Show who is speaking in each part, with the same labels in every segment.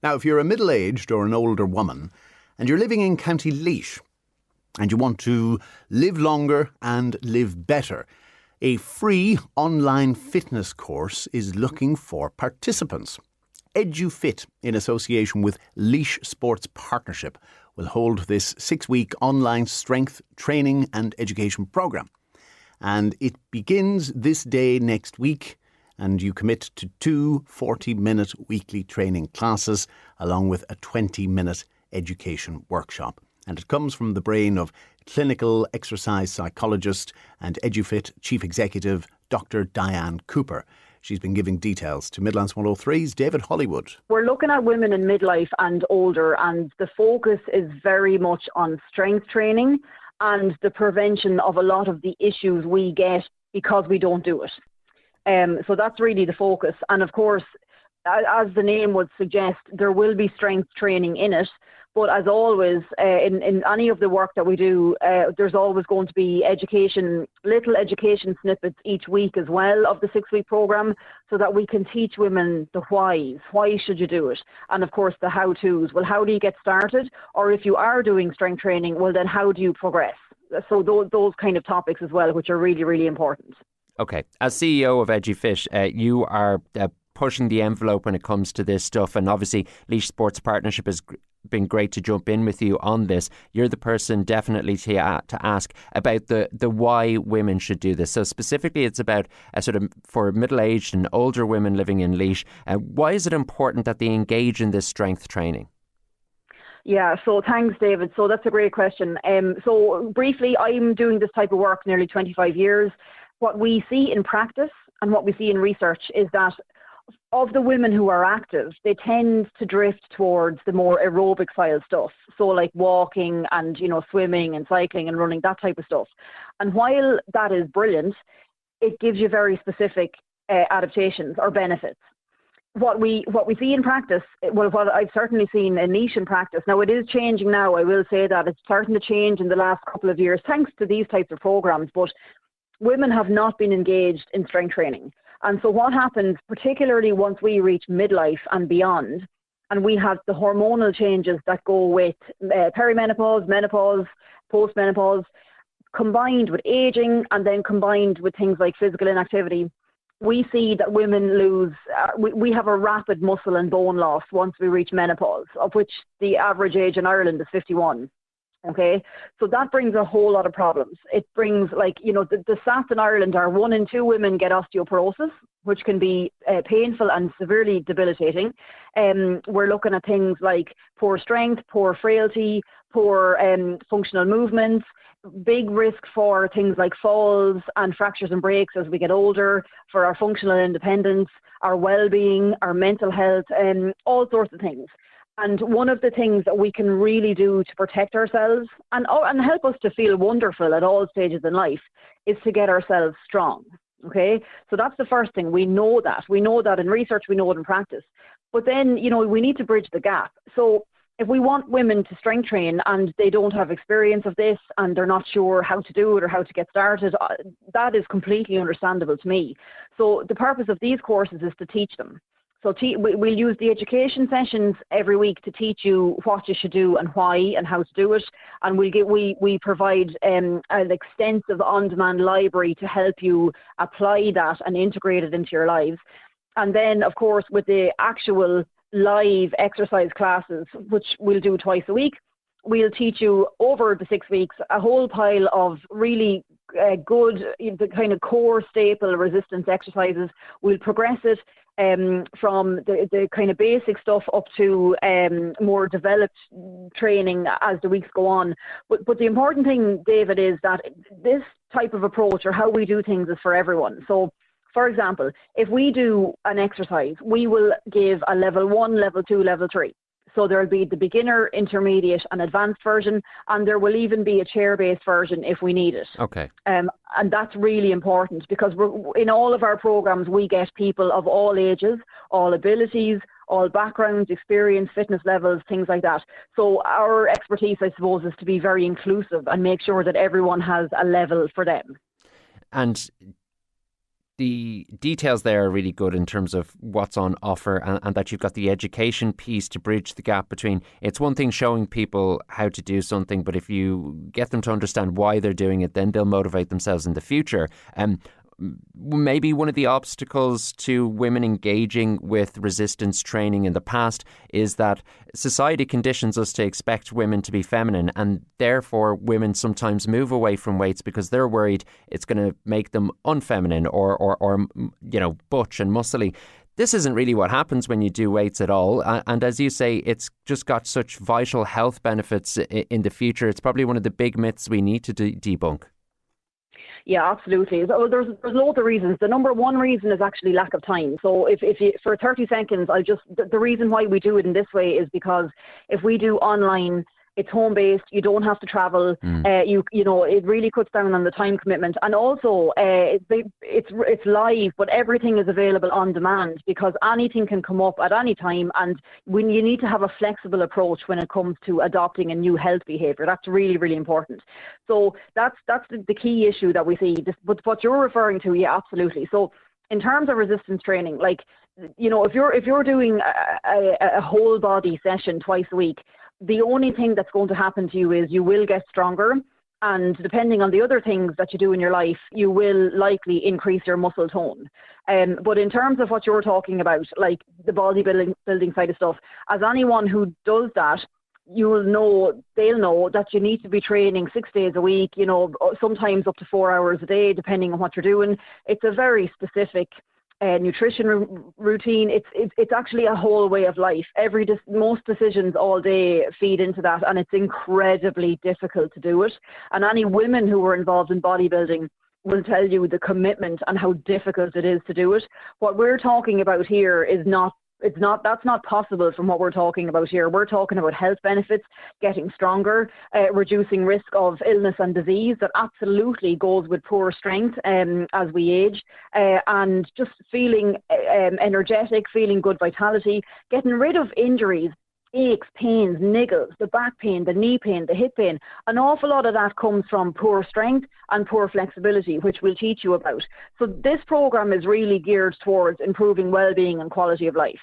Speaker 1: Now, if you're a middle-aged or an older woman and you're living in County Laois and you want to live longer and live better, a free online fitness course is looking for participants. EduFit, in association with Laois Sports Partnership, will hold this 6-week online strength training and education programme. And it begins this day next week, and you commit to 2 40-minute weekly training classes along with a 20-minute education workshop. And it comes from the brain of clinical exercise psychologist and EduFit Chief Executive, Dr. Diane Cooper. She's been giving details to Midlands 103's David Hollywood.
Speaker 2: We're looking at women in midlife and older, and the focus is very much on strength training and the prevention of a lot of the issues we get because we don't do it. So that's really the focus. And of course, as the name would suggest, there will be strength training in it. But as always, in any of the work that we do, there's always going to be little education snippets each week as well of the 6-week programme, so that we can teach women the whys. Why should you do it? And of course, the how-tos. Well, how do you get started? Or if you are doing strength training, well, then how do you progress? So those kind of topics as well, which are really, really important.
Speaker 3: Okay. As CEO of EduFit, you are pushing the envelope when it comes to this stuff. And obviously, Laois Sports Partnership has been great to jump in with you on this. You're the person definitely to ask about the why women should do this. So specifically, it's about for middle-aged and older women living in Laois. Why is it important that they engage in this strength training?
Speaker 2: Yeah, so thanks, David. So that's a great question. So briefly, I'm doing this type of work nearly 25 years. What we see in practice and what we see in research is that of the women who are active, they tend to drift towards the more aerobic style stuff. So like walking and, swimming and cycling and running, that type of stuff. And while that is brilliant, it gives you very specific adaptations or benefits. What we see in practice, well, what I've certainly seen a niche in practice. Now, it is changing now. I will say that it's starting to change in the last couple of years, thanks to these types of programs. But women have not been engaged in strength training. And so what happens, particularly once we reach midlife and beyond, and we have the hormonal changes that go with perimenopause, menopause, postmenopause, combined with aging, and then combined with things like physical inactivity, we see that women lose, we have a rapid muscle and bone loss once we reach menopause, of which the average age in Ireland is 51. Okay, so that brings a whole lot of problems. It brings, the stats in Ireland are 1 in 2 women get osteoporosis, which can be painful and severely debilitating. We're looking at things like poor strength, poor frailty, poor functional movements, big risk for things like falls and fractures and breaks as we get older, for our functional independence, our well-being, our mental health, all sorts of things. And one of the things that we can really do to protect ourselves and help us to feel wonderful at all stages in life is to get ourselves strong. Okay, so that's the first thing. We know that. We know that in research, we know it in practice. But then, we need to bridge the gap. So if we want women to strength train and they don't have experience of this and they're not sure how to do it or how to get started, that is completely understandable to me. So the purpose of these courses is to teach them. So we'll use the education sessions every week to teach you what you should do and why and how to do it. And we provide an extensive on-demand library to help you apply that and integrate it into your lives. And then, of course, with the actual live exercise classes, which we'll do twice a week, we'll teach you over the 6 weeks a whole pile of really good, the kind of core staple resistance exercises. We'll progress it from the kind of basic stuff up to more developed training as the weeks go on. But the important thing, David, is that this type of approach or how we do things is for everyone. So, for example, if we do an exercise, we will give a level 1, level 2, level 3. So there will be the beginner, intermediate and advanced version, and there will even be a chair-based version if we need it.
Speaker 3: Okay.
Speaker 2: And that's really important because in all of our programs, we get people of all ages, all abilities, all backgrounds, experience, fitness levels, things like that. So our expertise, I suppose, is to be very inclusive and make sure that everyone has a level for them.
Speaker 3: And the details there are really good in terms of what's on offer, and that you've got the education piece to bridge the gap between, it's one thing showing people how to do something, but if you get them to understand why they're doing it, then they'll motivate themselves in the future. Maybe one of the obstacles to women engaging with resistance training in the past is that society conditions us to expect women to be feminine, and therefore women sometimes move away from weights because they're worried it's going to make them unfeminine or butch and muscly. This isn't really what happens when you do weights at all. And as you say, it's just got such vital health benefits in the future. It's probably one of the big myths we need to debunk.
Speaker 2: Yeah, absolutely. So there's loads of reasons. The number one reason is actually lack of time. So if you, for 30 seconds, the reason why we do it in this way is because if we do online, it's home-based, you don't have to travel, it really cuts down on the time commitment. And also, it's live, but everything is available on demand because anything can come up at any time, and when you need to have a flexible approach when it comes to adopting a new health behaviour. That's really, really important. So that's the key issue that we see. But what you're referring to, yeah, absolutely. So in terms of resistance training, like, if you're doing a whole body session twice a week, the only thing that's going to happen to you is you will get stronger, and depending on the other things that you do in your life, you will likely increase your muscle tone. But in terms of what you're talking about, like the bodybuilding side of stuff, as anyone who does that, they'll know that you need to be training 6 days a week, sometimes up to 4 hours a day, depending on what you're doing. It's a very specific nutrition routine. It's actually a whole way of life. Most decisions all day feed into that, and it's incredibly difficult to do it. And any women who are involved in bodybuilding will tell you the commitment and how difficult it is to do it. What we're talking about here is that's not possible from what we're talking about here. We're talking about health benefits, getting stronger, reducing risk of illness and disease that absolutely goes with poor strength as we age, and just feeling energetic, feeling good vitality, getting rid of injuries, aches, pains, niggles, the back pain, the knee pain, the hip pain. An awful lot of that comes from poor strength and poor flexibility, which we'll teach you about. So this program is really geared towards improving well-being and quality of life.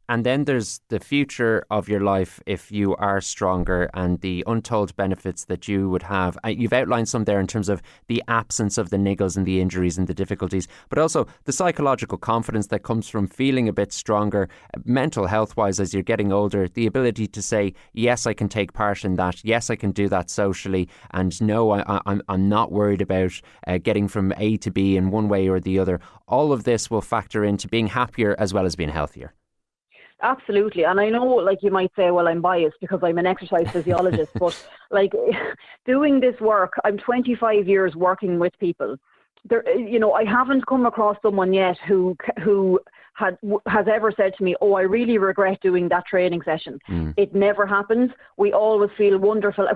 Speaker 3: And then there's the future of your life if you are stronger, and the untold benefits that you would have. You've outlined some there in terms of the absence of the niggles and the injuries and the difficulties, but also the psychological confidence that comes from feeling a bit stronger, mental health-wise as you're getting older, the ability to say, yes, I can take part in that, yes, I can do that socially, and no, I'm not worried about getting from A to B in one way or the other. All of this will factor into being happier as well as being healthier.
Speaker 2: Absolutely. And I know, like, you might say, well, I'm biased because I'm an exercise physiologist, but like doing this work, I'm 25 years working with people. I haven't come across someone yet who has ever said to me, oh, I really regret doing that training session. It never happens. We always feel wonderful.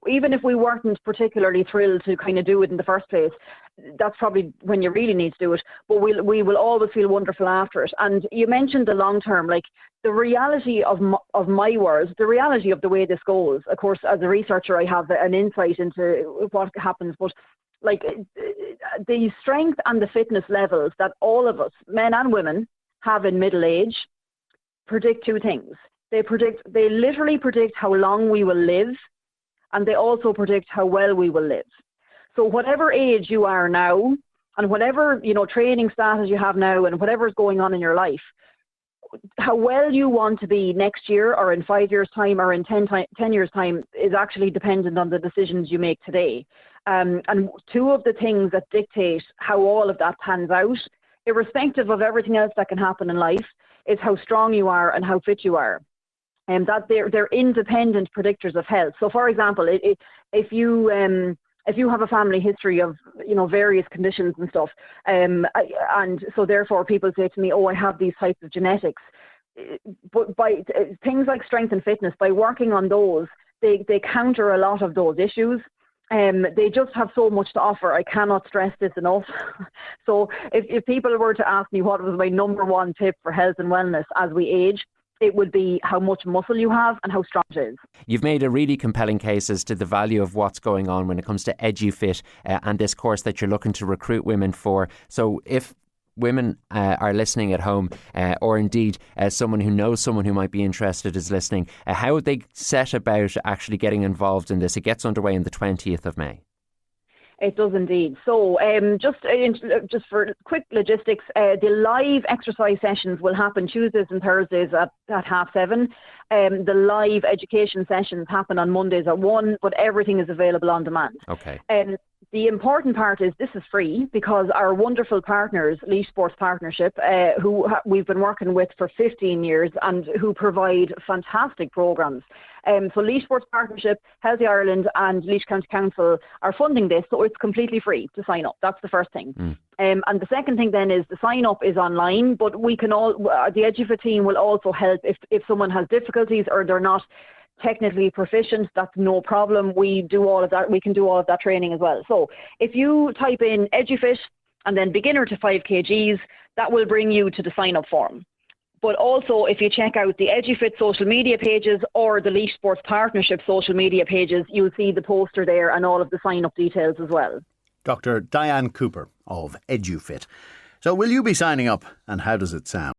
Speaker 2: Even if we weren't particularly thrilled to kind of do it in the first place, that's probably when you really need to do it. But we will always feel wonderful after it. And you mentioned the long term, like the reality of my world, the reality of the way this goes. Of course, as a researcher, I have an insight into what happens, but like the strength and the fitness levels that all of us, men and women, have in middle age predict two things. They literally predict how long we will live, and they also predict how well we will live. So whatever age you are now, and whatever training status you have now, and whatever's going on in your life, how well you want to be next year or in 5 years' time or in 10 years' time is actually dependent on the decisions you make today. And two of the things that dictate how all of that pans out, irrespective of everything else that can happen in life, is how strong you are and how fit you are. And that they're independent predictors of health. So, for example, if you have a family history of various conditions and stuff, and so therefore people say to me, oh, I have these types of genetics. But by things like strength and fitness, by working on those, they counter a lot of those issues. They just have so much to offer. I cannot stress this enough. So if people were to ask me what was my number one tip for health and wellness as we age, it would be how much muscle you have and how strong it is.
Speaker 3: You've made a really compelling case as to the value of what's going on when it comes to EduFit and this course that you're looking to recruit women for. So if women are listening at home, or indeed someone who knows someone who might be interested is listening, how would they set about actually getting involved in this? It gets underway on the 20th of May.
Speaker 2: It does indeed. So just for quick logistics, the live exercise sessions will happen Tuesdays and Thursdays at 7:30. The live education sessions happen on Mondays at 1, but everything is available on demand.
Speaker 3: Okay.
Speaker 2: The important part is this is free because our wonderful partners, Laois Sports Partnership, who we've been working with for 15 years and who provide fantastic programmes. So Laois Sports Partnership, Healthy Ireland and Laois County Council are funding this, so it's completely free to sign up. That's the first thing. And the second thing then is the sign up is online, but we can the EduFit team will also help if someone has difficulties or they're not technically proficient. That's no problem. We do all of that. We can do all of that training as well. So if you type in EduFit and then beginner to 5 kgs, that will bring you to the sign up form. But also, if you check out the EduFit social media pages or the Laois Sports Partnership social media pages, you'll see the poster there and all of the sign-up details as well.
Speaker 1: Dr. Diane Cooper of EduFit. So will you be signing up, and how does it sound?